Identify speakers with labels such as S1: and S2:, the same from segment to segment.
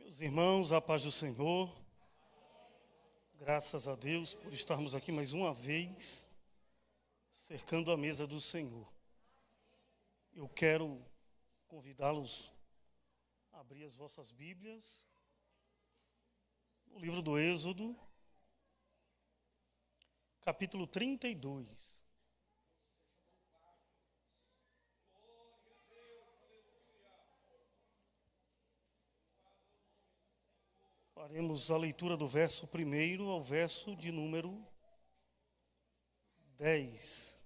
S1: Meus irmãos, a paz do Senhor, graças a Deus por estarmos aqui mais uma vez, cercando a mesa do Senhor. Eu quero convidá-los a abrir as vossas Bíblias no livro do Êxodo, capítulo 32. Faremos a leitura do verso 1 ao verso de número 10.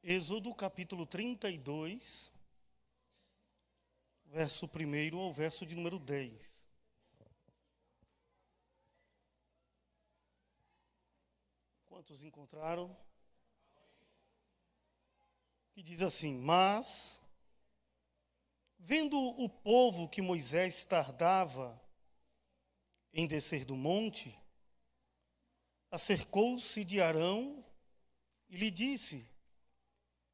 S1: Êxodo capítulo 32, verso 1 ao verso de número 10. Quantos encontraram? Que diz assim: Mas, vendo o povo que Moisés tardava em descer do monte, acercou-se de Arão e lhe disse: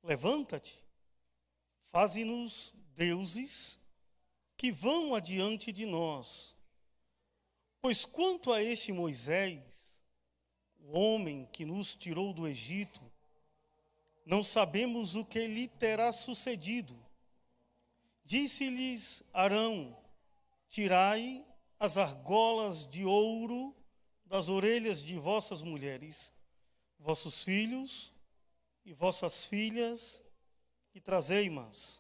S1: Levanta-te, faze-nos deuses que vão adiante de nós. Pois quanto a este Moisés, o homem que nos tirou do Egito, não sabemos o que lhe terá sucedido. Disse-lhes Arão: Tirai as argolas de ouro das orelhas de vossas mulheres, vossos filhos e vossas filhas, e trazei-mas.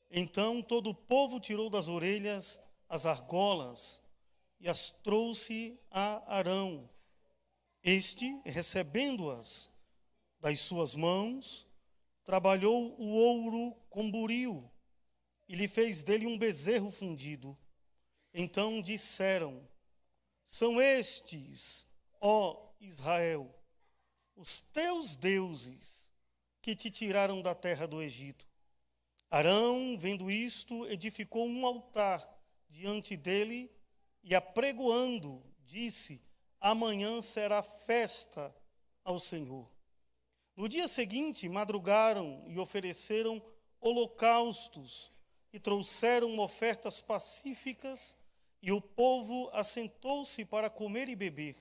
S1: Então todo o povo tirou das orelhas as argolas e as trouxe a Arão. Este, recebendo-as das suas mãos, trabalhou o ouro com buril e lhe fez dele um bezerro fundido. Então disseram: São estes, ó Israel, os teus deuses que te tiraram da terra do Egito. Arão, vendo isto, edificou um altar diante dele e, apregoando, disse: Amanhã será festa ao Senhor. No dia seguinte, madrugaram e ofereceram holocaustos e trouxeram ofertas pacíficas, e o povo assentou-se para comer e beber,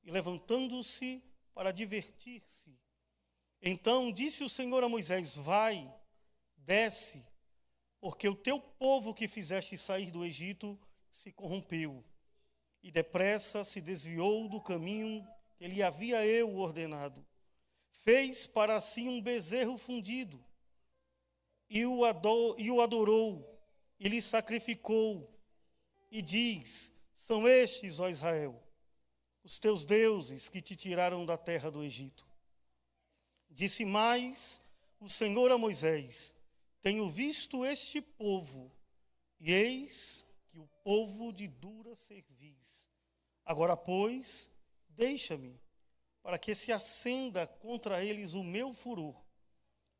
S1: e levantando-se para divertir-se. Então disse o Senhor a Moisés: Vai, desce, porque o teu povo que fizeste sair do Egito se corrompeu, e depressa se desviou do caminho que lhe havia eu ordenado. Fez para si um bezerro fundido, e o adorou, e lhe sacrificou, e diz: São estes, ó Israel, os teus deuses que te tiraram da terra do Egito. Disse mais o Senhor a Moisés: Tenho visto este povo, e eis que o povo de dura cerviz. Agora, pois, deixa-me, para que se acenda contra eles o meu furor,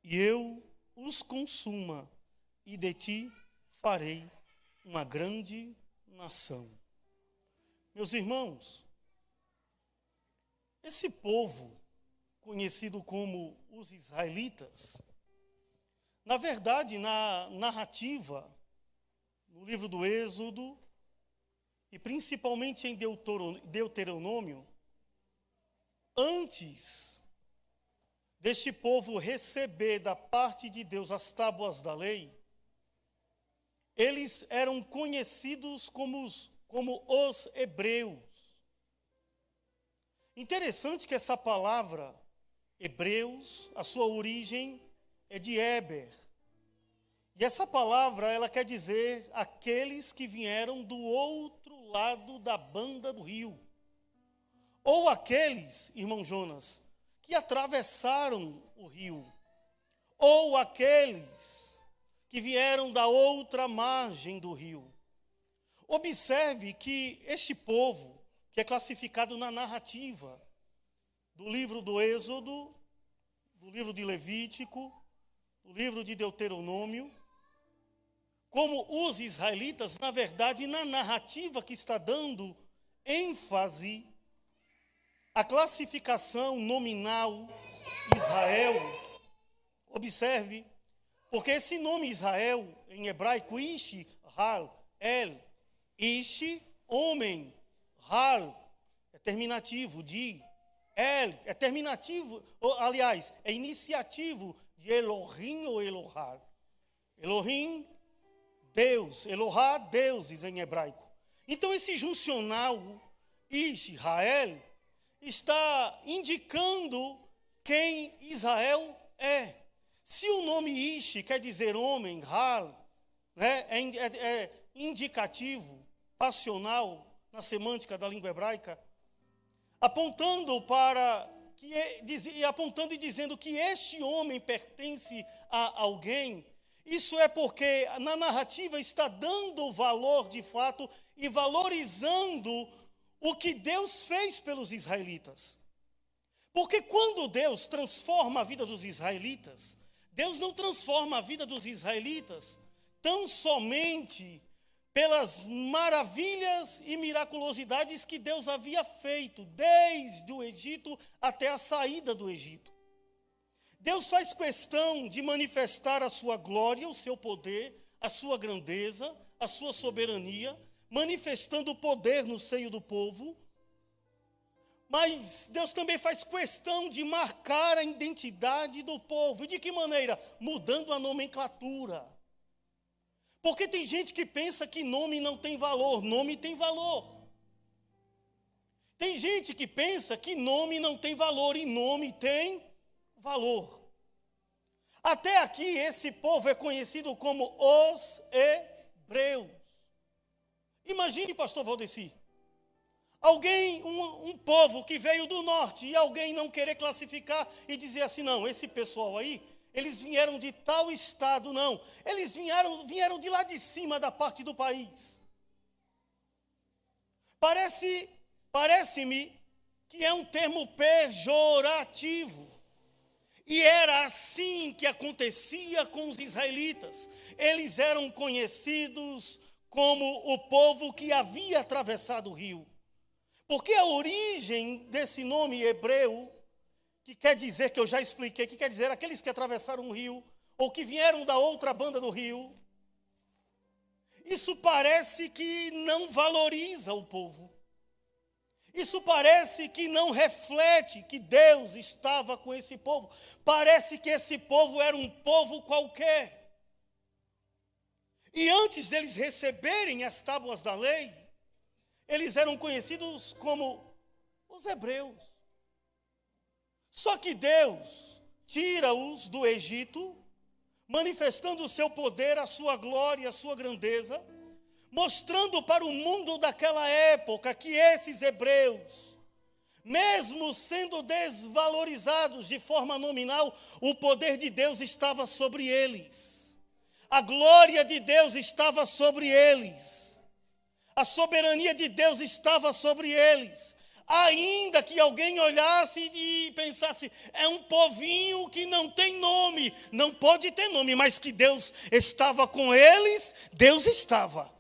S1: e eu os consuma, e de ti farei uma grande nação. Meus irmãos, esse povo, conhecido como os israelitas, na verdade, na narrativa, no livro do Êxodo, e principalmente em Deuteronômio, antes deste povo receber da parte de Deus as tábuas da lei, eles eram conhecidos como os hebreus. Interessante que essa palavra, hebreus, a sua origem é de Héber. E essa palavra, ela quer dizer aqueles que vieram do outro lado da banda do rio. Ou aqueles, irmão Jonas, que atravessaram o rio. Ou aqueles que vieram da outra margem do rio. Observe que este povo, que é classificado na narrativa do livro do Êxodo, do livro de Levítico, do livro de Deuteronômio, como os israelitas, na verdade, na narrativa que está dando ênfase à classificação nominal Israel, observe, Porque esse nome Israel, em hebraico, Ishi, Hal, El, Ishi, homem, Hal, é terminativo de, El, é terminativo, aliás, é iniciativo de Elohim ou Elohar. Elohim, Deus, Elohá, deuses em hebraico. Então esse juncional, Ish, Israel, está indicando quem Israel é. Se o nome Ish quer dizer homem, Hal, né, é indicativo, passional, na semântica da língua hebraica, apontando e dizendo que este homem pertence a alguém. Isso é porque na narrativa está dando valor de fato e valorizando o que Deus fez pelos israelitas. Porque quando Deus transforma a vida dos israelitas, Deus não transforma a vida dos israelitas tão somente pelas maravilhas e miraculosidades que Deus havia feito desde o Egito até a saída do Egito. Deus faz questão de manifestar a sua glória, o seu poder, a sua grandeza, a sua soberania, manifestando o poder no seio do povo. Mas Deus também faz questão de marcar a identidade do povo. E de que maneira? Mudando a nomenclatura. Porque tem gente que pensa que nome não tem valor. Nome tem valor. Tem gente que pensa que nome não tem valor e nome tem valor. Até aqui esse povo é conhecido como os hebreus. Imagine, pastor Valdeci, alguém, um povo que veio do norte e alguém não querer classificar e dizer assim, não, esse pessoal aí, eles vieram de tal estado, não. Eles vieram de lá de cima da parte do país. Parece-me que é um termo pejorativo. E era assim que acontecia com os israelitas. Eles eram conhecidos como o povo que havia atravessado o rio. Porque a origem desse nome hebreu, que quer dizer, que eu já expliquei, que quer dizer aqueles que atravessaram o rio, ou que vieram da outra banda do rio, isso parece que não valoriza o povo. Isso parece que não reflete que Deus estava com esse povo. Parece que esse povo era um povo qualquer. E antes deles receberem as tábuas da lei, eles eram conhecidos como os hebreus. Só que Deus tira-os do Egito, manifestando o seu poder, a sua glória, a sua grandeza, mostrando para o mundo daquela época que esses hebreus, mesmo sendo desvalorizados de forma nominal, o poder de Deus estava sobre eles. A glória de Deus estava sobre eles. A soberania de Deus estava sobre eles. Ainda que alguém olhasse e pensasse, é um povinho que não tem nome, não pode ter nome, mas que Deus estava com eles, Deus estava.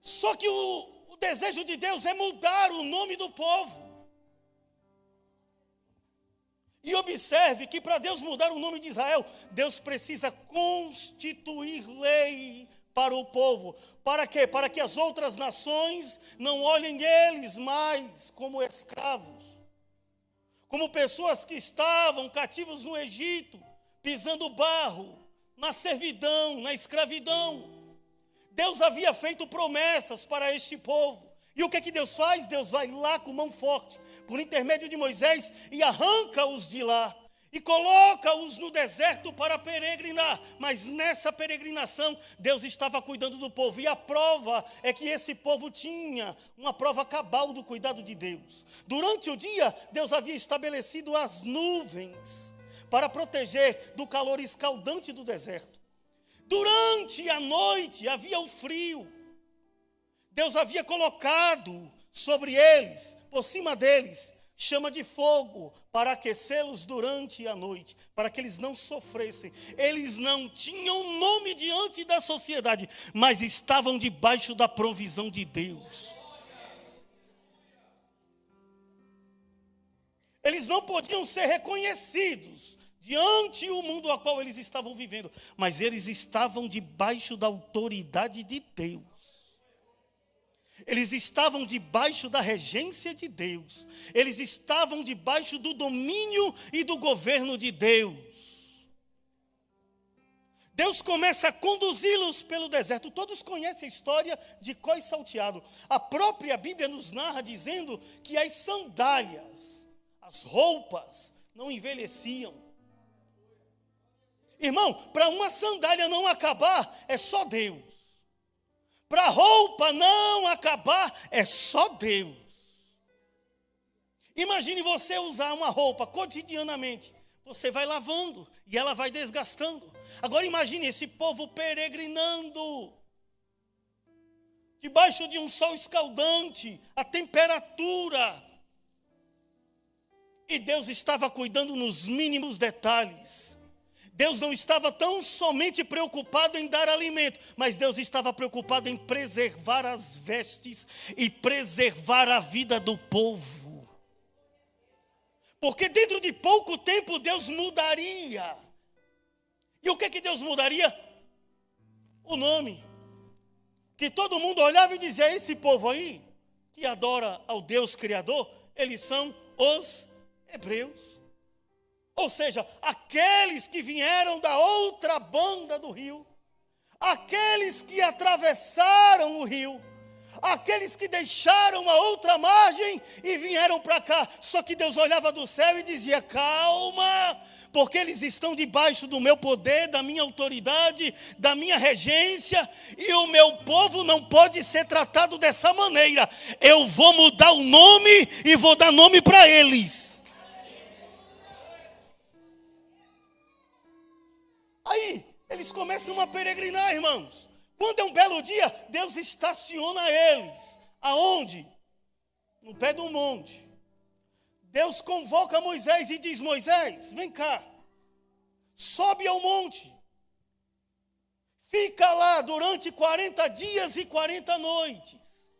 S1: Só que o desejo de Deus é mudar o nome do povo. E observe que para Deus mudar o nome de Israel, Deus precisa constituir lei para o povo. Para quê? Para que as outras nações não olhem eles mais como escravos, como pessoas que estavam cativos no Egito, pisando barro, na servidão, na escravidão. Deus havia feito promessas para este povo. E o que é que Deus faz? Deus vai lá com mão forte, por intermédio de Moisés, e arranca-os de lá. E coloca-os no deserto para peregrinar. Mas nessa peregrinação, Deus estava cuidando do povo. E a prova é que esse povo tinha uma prova cabal do cuidado de Deus. Durante o dia, Deus havia estabelecido as nuvens para proteger do calor escaldante do deserto. Durante a noite havia o frio. Deus havia colocado sobre eles, por cima deles, chama de fogo para aquecê-los durante a noite, para que eles não sofressem. Eles não tinham nome diante da sociedade, mas estavam debaixo da provisão de Deus. Eles não podiam ser reconhecidos diante do mundo ao qual eles estavam vivendo, mas eles estavam debaixo da autoridade de Deus. Eles estavam debaixo da regência de Deus. Eles estavam debaixo do domínio e do governo de Deus. Deus começa a conduzi-los pelo deserto. Todos conhecem a história de Có e Salteado. A própria Bíblia nos narra dizendo que as sandálias, as roupas, não envelheciam. Irmão, para uma sandália não acabar, é só Deus. Para a roupa não acabar, é só Deus. Imagine você usar uma roupa cotidianamente. Você vai lavando e ela vai desgastando. Agora imagine esse povo peregrinando. Debaixo de um sol escaldante, a temperatura. E Deus estava cuidando nos mínimos detalhes. Deus não estava tão somente preocupado em dar alimento, mas Deus estava preocupado em preservar as vestes e preservar a vida do povo. Porque dentro de pouco tempo Deus mudaria. E o que Deus mudaria? O nome. Que todo mundo olhava e dizia, esse povo aí, que adora ao Deus Criador, eles são os hebreus. Ou seja, aqueles que vieram da outra banda do rio, aqueles que atravessaram o rio, aqueles que deixaram a outra margem e vieram para cá. Só que Deus olhava do céu e dizia, calma, porque eles estão debaixo do meu poder, da minha autoridade, da minha regência, e o meu povo não pode ser tratado dessa maneira. Eu vou mudar o nome e vou dar nome para eles. Aí, eles começam a peregrinar, irmãos. Quando é um belo dia, Deus estaciona eles. Aonde? No pé do monte. Deus convoca Moisés e diz, Moisés, vem cá. Sobe ao monte. Fica lá durante 40 dias e 40 noites.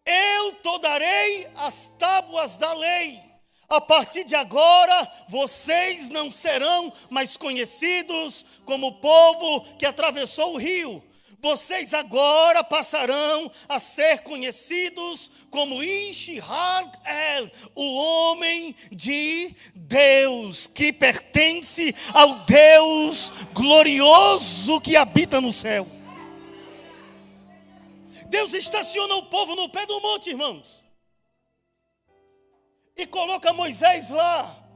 S1: Eu te darei as tábuas da lei. A partir de agora, vocês não serão mais conhecidos como o povo que atravessou o rio. Vocês agora passarão a ser conhecidos como Ish-ha-el, o homem de Deus, que pertence ao Deus glorioso que habita no céu. Deus estaciona o povo no pé do monte, irmãos. E coloca Moisés lá.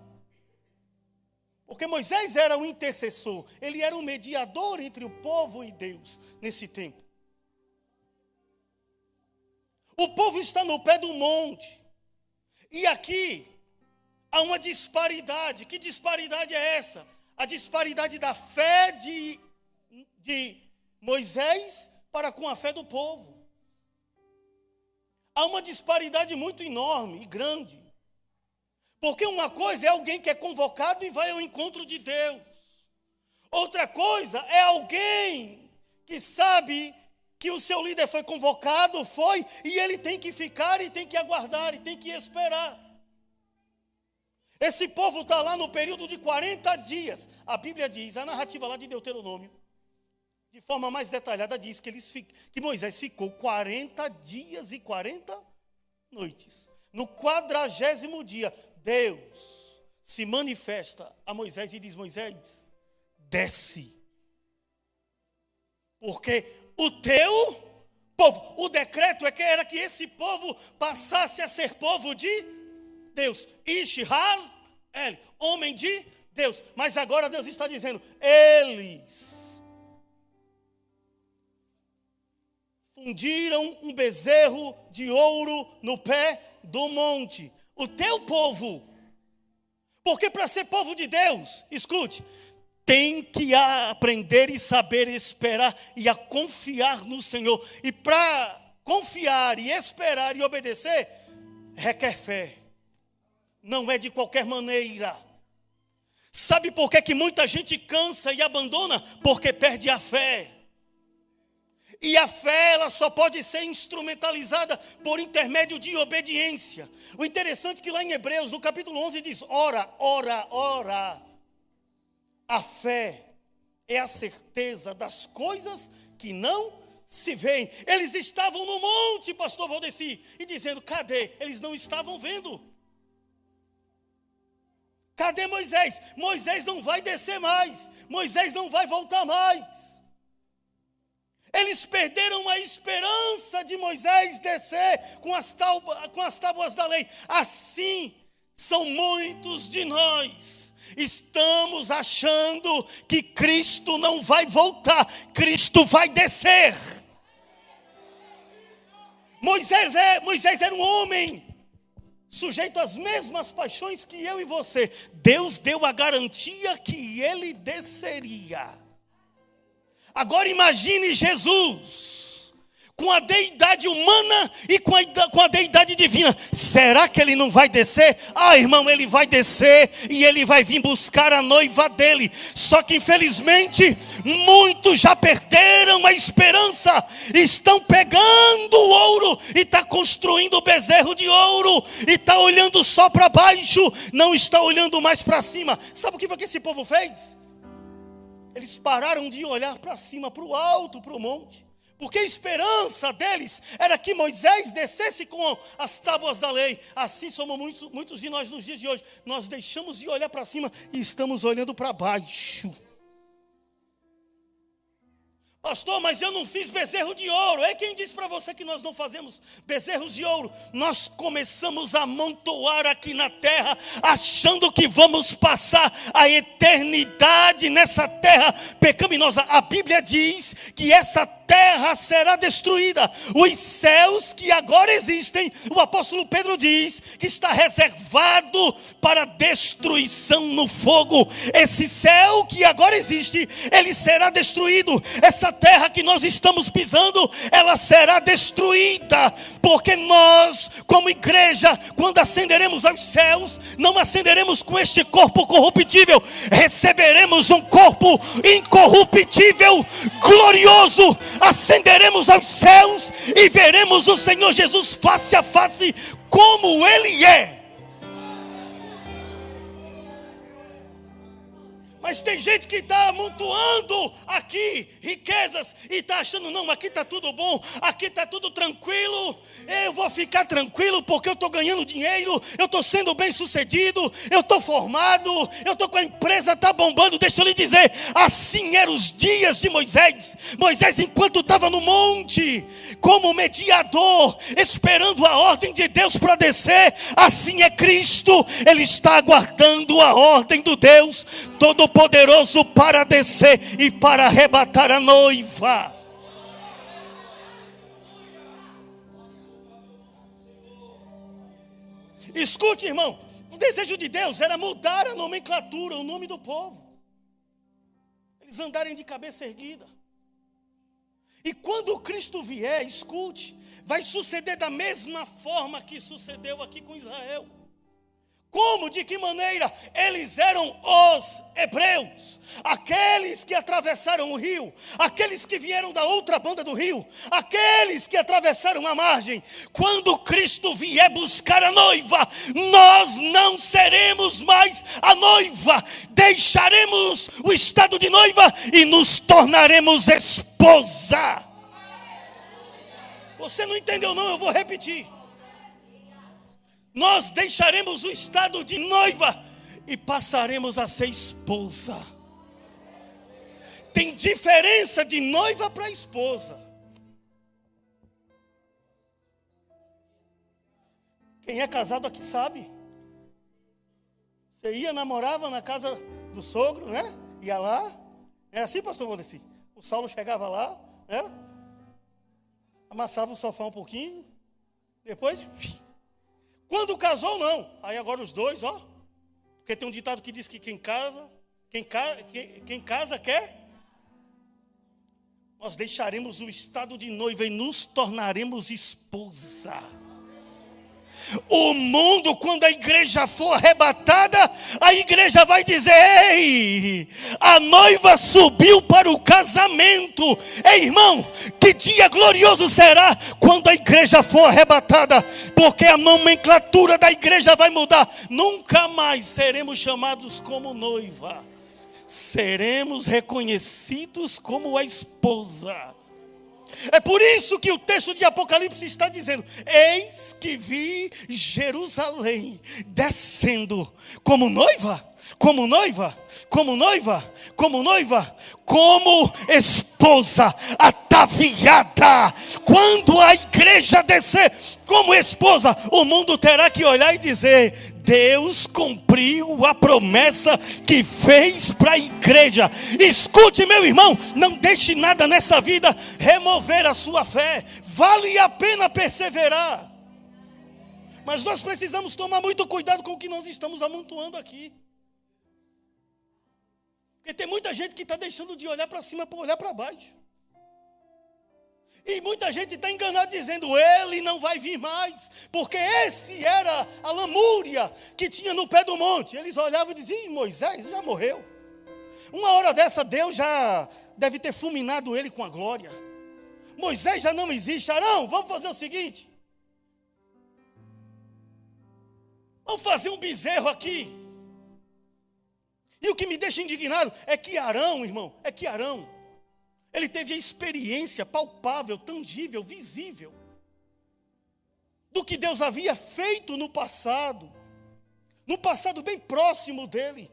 S1: Porque Moisés era o intercessor. Ele era o mediador entre o povo e Deus nesse tempo. O povo está no pé do monte. E aqui há uma disparidade. Que disparidade é essa? A disparidade da fé de Moisés para com a fé do povo. Há uma disparidade muito enorme e grande. Porque uma coisa é alguém que é convocado e vai ao encontro de Deus. Outra coisa é alguém que sabe que o seu líder foi convocado, e ele tem que ficar e tem que aguardar e tem que esperar. Esse povo está lá no período de 40 dias. A Bíblia diz, a narrativa lá de Deuteronômio, de forma mais detalhada, diz que Moisés ficou 40 dias e 40 noites. No 40º dia, Deus se manifesta a Moisés e diz, Moisés, desce. Porque o teu povo, o decreto era que esse povo passasse a ser povo de Deus. Ish-ha-el, homem de Deus. Mas agora Deus está dizendo, eles fundiram um bezerro de ouro no pé do monte. O teu povo. Porque para ser povo de Deus, escute, tem que aprender e saber esperar e a confiar no Senhor. E para confiar e esperar e obedecer, requer fé. Não é de qualquer maneira. Sabe por que muita gente cansa e abandona? Porque perde a fé. E a fé, ela só pode ser instrumentalizada por intermédio de obediência. O interessante é que lá em Hebreus, no capítulo 11, diz, ora, ora, ora. A fé é a certeza das coisas que não se veem. Eles estavam no monte, pastor Valdeci, e dizendo, cadê? Eles não estavam vendo. Cadê Moisés? Moisés não vai descer mais. Moisés não vai voltar mais. Eles perderam a esperança de Moisés descer com as tábuas da lei. Assim são muitos de nós. Estamos achando que Cristo não vai voltar. Cristo vai descer. Moisés era um homem sujeito às mesmas paixões que eu e você. Deus deu a garantia que ele desceria. Agora imagine Jesus, com a deidade humana e com a deidade divina. Será que ele não vai descer? Ah, irmão, ele vai descer e ele vai vir buscar a noiva dele. Só que infelizmente, muitos já perderam a esperança. Estão pegando o ouro e está construindo o bezerro de ouro. E está olhando só para baixo, não está olhando mais para cima. Sabe o que foi que esse povo fez? Eles pararam de olhar para cima, para o alto, para o monte. Porque a esperança deles era que Moisés descesse com as tábuas da lei. Assim somos muitos de nós nos dias de hoje. Nós deixamos de olhar para cima e estamos olhando para baixo. Pastor, mas eu não fiz bezerro de ouro. É quem disse para você que nós não fazemos bezerros de ouro? Nós começamos a amontoar aqui na terra, achando que vamos passar a eternidade nessa terra pecaminosa. A Bíblia diz que essa terra será destruída. Os céus que agora existem, o apóstolo Pedro diz que está reservado para destruição no fogo. Esse céu que agora existe, ele será destruído. Essa terra que nós estamos pisando, ela será destruída, porque nós, como igreja, quando ascenderemos aos céus, não ascenderemos com este corpo corruptível, receberemos um corpo incorruptível, glorioso. Ascenderemos aos céus e veremos o Senhor Jesus face a face, como Ele é. Mas tem gente que está amontoando aqui riquezas e está achando, não, aqui está tudo bom, aqui está tudo tranquilo, eu vou ficar tranquilo porque eu estou ganhando dinheiro, eu estou sendo bem sucedido, eu estou formado, eu estou com a empresa, está bombando. Deixa eu lhe dizer, assim eram os dias de Moisés. Moisés, enquanto estava no monte, como mediador, esperando a ordem de Deus para descer, assim é Cristo, Ele está aguardando a ordem do Deus Todo-Poderoso para descer e para arrebatar a noiva. Escute, irmão, o desejo de Deus era mudar a nomenclatura, o nome do povo. Eles andarem de cabeça erguida. E quando Cristo vier, escute, vai suceder da mesma forma que sucedeu aqui com Israel. Como? De que maneira? Eles eram os hebreus, aqueles que atravessaram o rio, aqueles que vieram da outra banda do rio, aqueles que atravessaram a margem. Quando Cristo vier buscar a noiva, nós não seremos mais a noiva, deixaremos o estado de noiva e nos tornaremos esposa. Você não entendeu não, eu vou repetir. Nós deixaremos o estado de noiva e passaremos a ser esposa. Tem diferença de noiva para esposa. Quem é casado aqui sabe. Você ia, namorava na casa do sogro, né? Ia lá. Era assim, pastor Valdeci? O Saulo chegava lá, né? Amassava o sofá um pouquinho. Depois... Quando casou, não. Aí agora os dois, ó. Porque tem um ditado que diz que quem casa quer. Nós deixaremos o estado de noiva e nos tornaremos esposa. O mundo, quando a igreja for arrebatada, a igreja vai dizer: ei, a noiva subiu para o casamento. Ei, irmão, que dia glorioso será quando a igreja for arrebatada, porque a nomenclatura da igreja vai mudar. Nunca mais seremos chamados como noiva, seremos reconhecidos como a esposa. É por isso que o texto de Apocalipse está dizendo: eis que vi Jerusalém descendo como noiva, como noiva, como noiva, como noiva, como esposa ataviada. Quando a igreja descer como esposa, o mundo terá que olhar e dizer: Deus cumpriu a promessa que fez para a igreja. Escute, meu irmão, não deixe nada nessa vida remover a sua fé. Vale a pena perseverar. Mas nós precisamos tomar muito cuidado com o que nós estamos amontoando aqui. Porque tem muita gente que está deixando de olhar para cima para olhar para baixo. E muita gente está enganada dizendo: ele não vai vir mais, porque esse era a lamúria que tinha no pé do monte. Eles olhavam e diziam: Moisés já morreu. Uma hora dessa Deus já deve ter fulminado ele com a glória. Moisés já não existe. Arão, vamos fazer o seguinte: vamos fazer um bezerro aqui. E o que me deixa indignado é que Arão, irmão, ele teve a experiência palpável, tangível, visível do que Deus havia feito no passado bem próximo dele.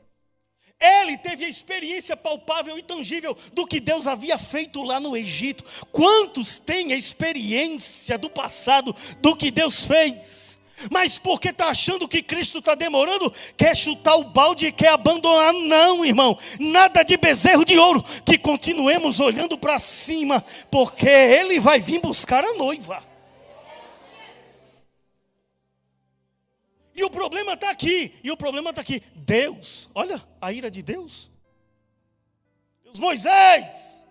S1: Ele teve a experiência palpável e tangível do que Deus havia feito lá no Egito. Quantos têm a experiência do passado, do que Deus fez? Mas porque está achando que Cristo está demorando, quer chutar o balde e quer abandonar? Não, irmão, nada de bezerro de ouro, que continuemos olhando para cima, porque Ele vai vir buscar a noiva. E o problema está aqui, Deus, olha a ira de Deus. Deus, Moisés,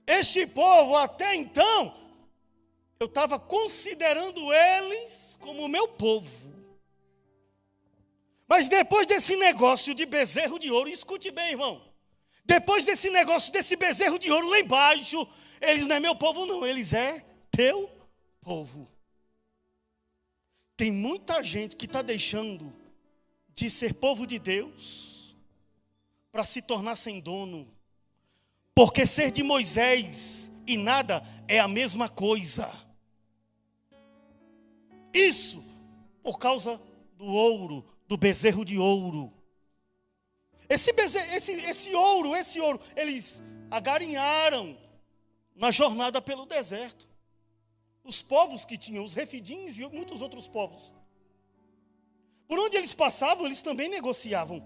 S1: este povo até então, eu estava considerando eles como meu povo. Mas depois desse negócio de bezerro de ouro, escute bem, irmão. Depois desse negócio, desse bezerro de ouro lá embaixo, eles não é meu povo não, eles é teu povo. Tem muita gente que está deixando de ser povo de Deus para se tornar sem dono. Porque ser de Moisés e nada é a mesma coisa. Isso por causa do ouro, do bezerro de ouro. Esse ouro, eles agarinharam na jornada pelo deserto. Os povos que tinham, os refidins e muitos outros povos. Por onde eles passavam, eles também negociavam.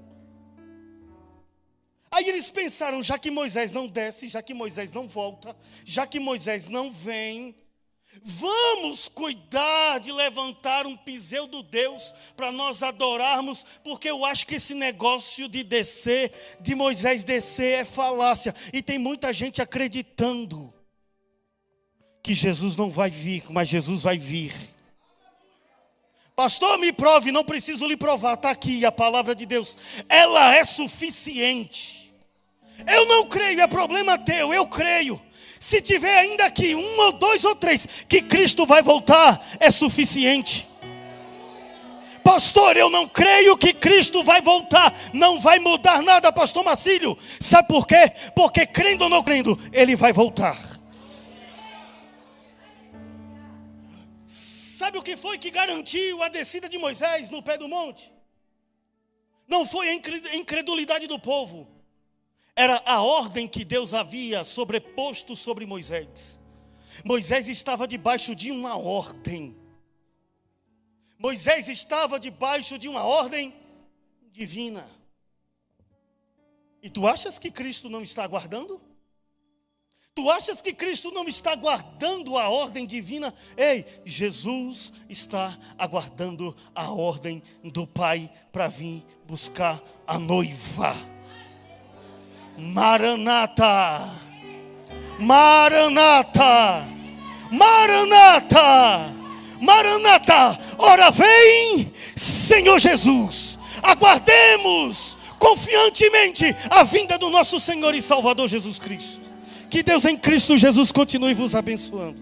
S1: Aí eles pensaram: já que Moisés não desce, já que Moisés não volta, já que Moisés não vem, vamos cuidar de levantar um pseudo-deus para nós adorarmos, porque eu acho que esse negócio de descer, de Moisés descer, é falácia. E tem muita gente acreditando que Jesus não vai vir, mas Jesus vai vir. Pastor, me prove, não preciso lhe provar, está aqui a palavra de Deus, ela é suficiente. Eu não creio, é problema teu, eu creio. Se tiver ainda aqui 1 ou 2 ou 3 que Cristo vai voltar, é suficiente. Pastor, eu não creio que Cristo vai voltar, não vai mudar nada, pastor Marcílio. Sabe por quê? Porque crendo ou não crendo, Ele vai voltar. Sabe o que foi que garantiu a descida de Moisés no pé do monte? Não foi a incredulidade do povo. Era a ordem que Deus havia sobreposto sobre Moisés. Moisés estava debaixo de uma ordem. Moisés estava debaixo de uma ordem divina. E tu achas que Cristo não está aguardando? Tu achas que Cristo não está aguardando a ordem divina? Ei, Jesus está aguardando a ordem do Pai para vir buscar a noiva. Maranata, Maranata, Maranata, Maranata. Ora vem, Senhor Jesus. Aguardemos confiantemente a vinda do nosso Senhor e Salvador Jesus Cristo. Que Deus em Cristo Jesus continue vos abençoando.